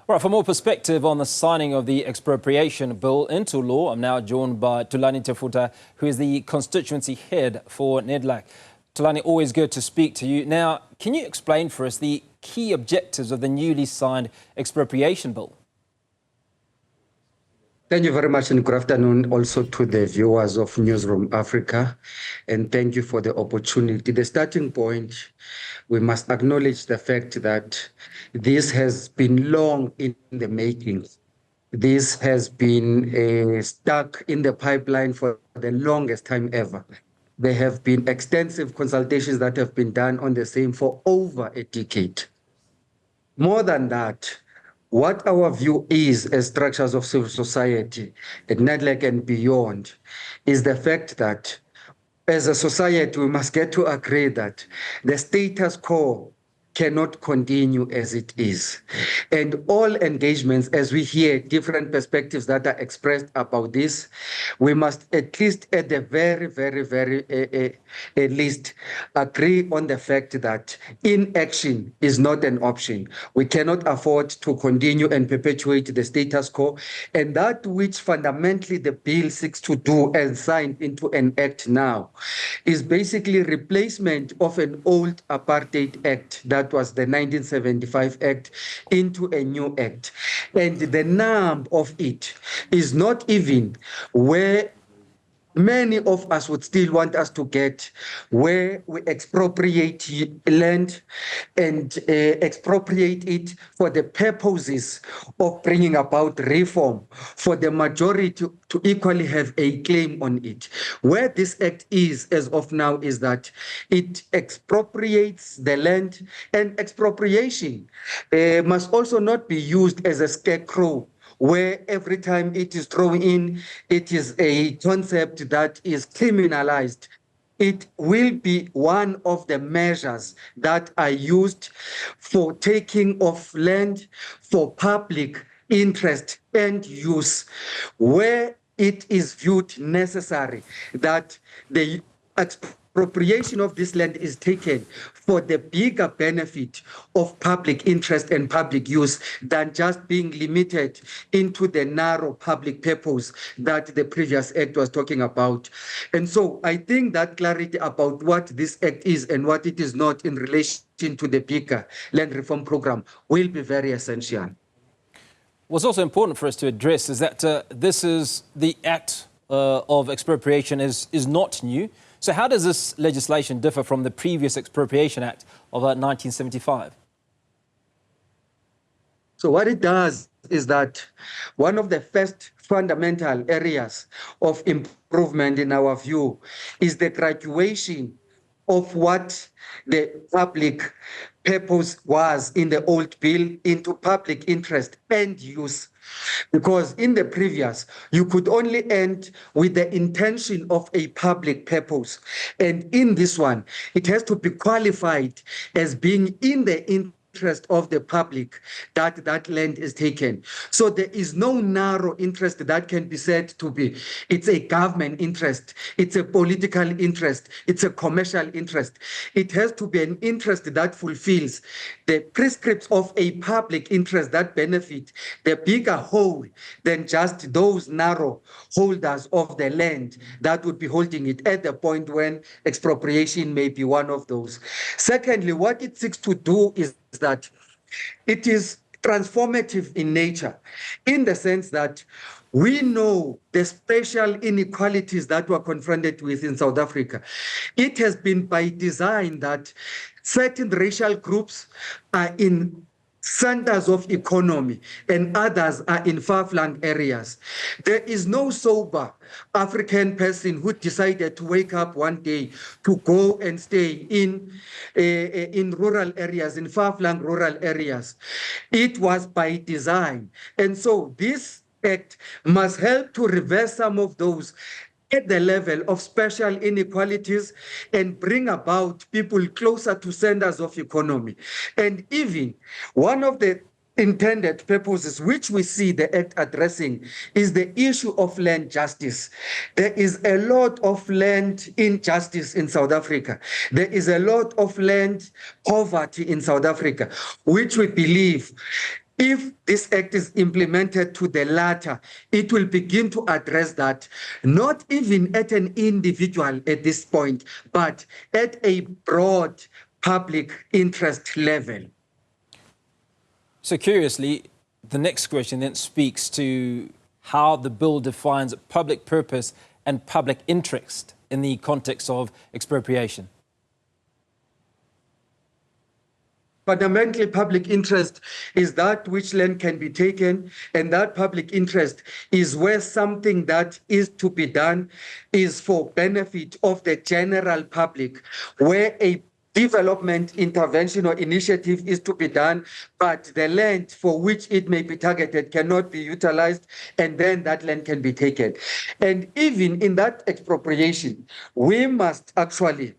All right, for more perspective on the signing of the expropriation bill into law, I'm now joined by Thulani Tshefuta, who is the constituency head for Nedlac. Thulani, always good to speak to you. Now, can you explain for us the key objectives of the newly signed expropriation bill? Thank you very much, and good afternoon also to the viewers of Newzroom Afrika, and thank you for the opportunity. The starting point, we must acknowledge the fact that this has been long in the making. This has been stuck in the pipeline for the longest time ever. There have been extensive consultations that have been done on the same for over a decade. More than that, what our view is as structures of civil society at Nedlac and beyond is the fact that as a society, we must get to agree that the status quo cannot continue as it is. And all engagements, as we hear different perspectives that are expressed about this, we must at least at the very least agree on the fact that inaction is not an option. We cannot afford to continue and perpetuate the status quo. And that which fundamentally the bill seeks to do and sign into an act now is basically replacement of an old apartheid act that was the 1975 Act into a new act. And the nub of it is not even where many of us would still want us to get, where we expropriate land and expropriate it for the purposes of bringing about reform, for the majority to equally have a claim on it. Where this act is as of now is that it expropriates the land, and expropriation must also not be used as a scarecrow, where every time it is thrown in, it is a concept that is criminalized. It will be one of the measures that are used for taking of land for public interest and use, where it is viewed necessary that the expropriation of this land is taken for the bigger benefit of public interest and public use than just being limited into the narrow public purpose that the previous act was talking about. And so I think that clarity about what this act is and what it is not in relation to the bigger land reform program will be very essential. What's also important for us to address is that this is the act of expropriation is not new. So how does this legislation differ from the previous Expropriation Act of 1975? So what it does is that one of the first fundamental areas of improvement in our view is the graduation of what the public purpose was in the old bill into public interest and use. Because in the previous, you could only end with the intention of a public purpose. And in this one, it has to be qualified as being in the interest of the public that that land is taken. So there is no narrow interest that can be said to be, it's a government interest, it's a political interest, it's a commercial interest. It has to be an interest that fulfills the prescripts of a public interest that benefit the bigger whole than just those narrow holders of the land that would be holding it at the point when expropriation may be one of those. Secondly, what it seeks to do is that it is transformative in nature, in the sense that we know the spatial inequalities that we're confronted with in South Africa. It has been by design that certain racial groups are in centers of economy and others are in far-flung areas. There is no sober African person who decided to wake up one day to go and stay in rural areas, in far-flung rural areas. It was by design. And so this act must help to reverse some of those at the level of spatial inequalities and bring about people closer to centers of economy. And even one of the intended purposes which we see the act addressing is the issue of land justice. There is a lot of land injustice in South Africa. There is a lot of land poverty in South Africa, which we believe If this act is implemented to the latter, it will begin to address that, not even at an individual at this point, but at a broad public interest level. So curiously, the next question then speaks to how the bill defines public purpose and public interest in the context of expropriation. Fundamentally, public interest is that which land can be taken, and that public interest is where something that is to be done is for benefit of the general public, where a development intervention or initiative is to be done, but the land for which it may be targeted cannot be utilized, and then that land can be taken. And even in that expropriation, we must actually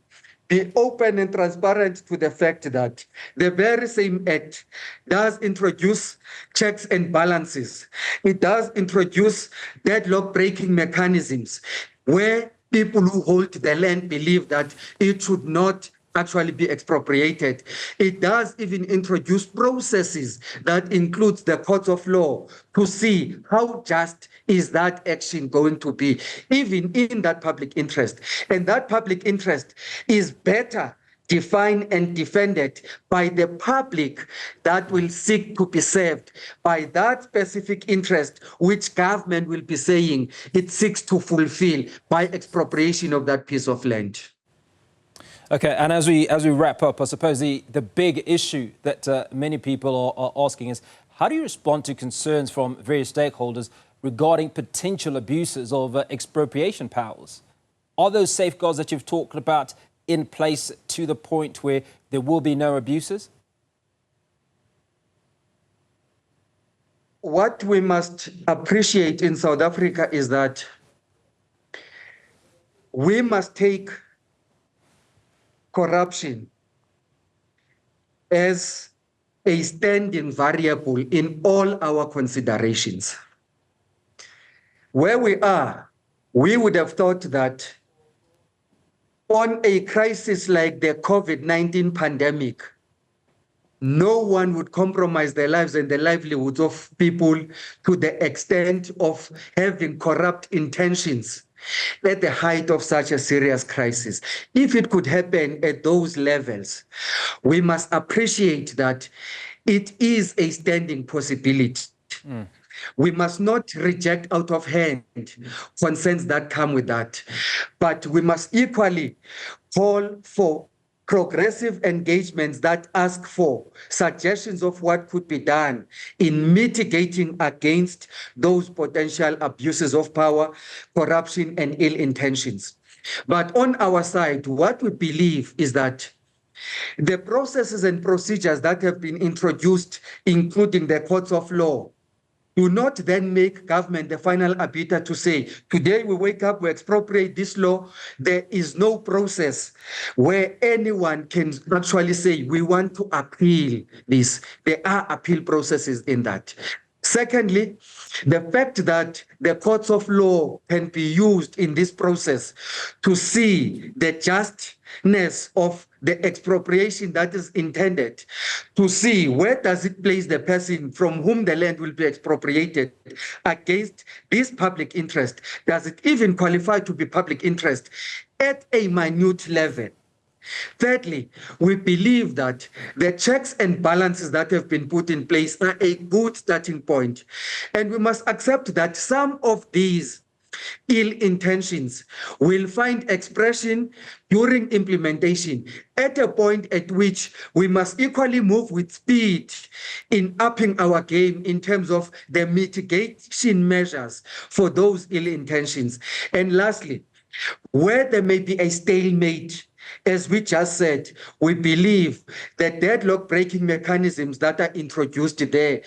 be open and transparent to the fact that the very same act does introduce checks and balances. It does introduce deadlock breaking mechanisms where people who hold the land believe that it should not actually be expropriated. It does even introduce processes that includes the courts of law to see how just is that action going to be, even in that public interest. And that public interest is better defined and defended by the public that will seek to be served by that specific interest which government will be saying it seeks to fulfill by expropriation of that piece of land. Okay, and as we wrap up, I suppose the big issue that many people are asking is, how do you respond to concerns from various stakeholders regarding potential abuses of expropriation powers? Are those safeguards that you've talked about in place to the point where there will be no abuses? What we must appreciate in South Africa is that we must take corruption as a standing variable in all our considerations. Where we are, we would have thought that on a crisis like the COVID-19 pandemic, no one would compromise their lives and the livelihoods of people to the extent of having corrupt intentions at the height of such a serious crisis. If it could happen at those levels, we must appreciate that it is a standing possibility. We must not reject out of hand concerns that come with that, but we must equally call for progressive engagements that ask for suggestions of what could be done in mitigating against those potential abuses of power, corruption, and ill intentions. But on our side, what we believe is that the processes and procedures that have been introduced, including the courts of law, do not then make government the final arbiter to say, today we wake up, we expropriate this law. There is no process where anyone can actually say, we want to appeal this. There are appeal processes in that. Secondly, the fact that the courts of law can be used in this process to see the justness of the expropriation that is intended, to see where does it place the person from whom the land will be expropriated against this public interest. Does it even qualify to be public interest at a minute level? Thirdly, we believe that the checks and balances that have been put in place are a good starting point. And we must accept that some of these ill intentions will find expression during implementation at a point at which we must equally move with speed in upping our game in terms of the mitigation measures for those ill intentions. And lastly, where there may be a stalemate, as we just said, we believe that deadlock breaking mechanisms that are introduced there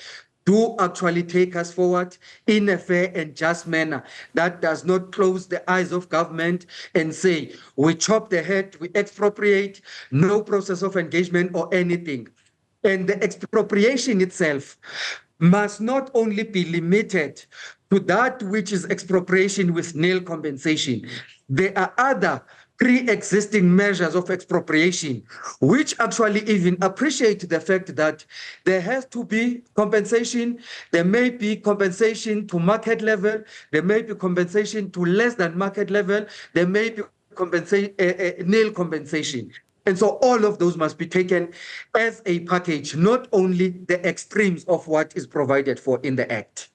do actually take us forward in a fair and just manner that does not close the eyes of government and say, we chop the head, we expropriate, no process of engagement or anything. And the expropriation itself must not only be limited to that which is expropriation with nil compensation. There are other pre-existing measures of expropriation, which actually even appreciate the fact that there has to be compensation. There may be compensation to market level. There may be compensation to less than market level. There may be nil compensation. And so all of those must be taken as a package, not only the extremes of what is provided for in the Act.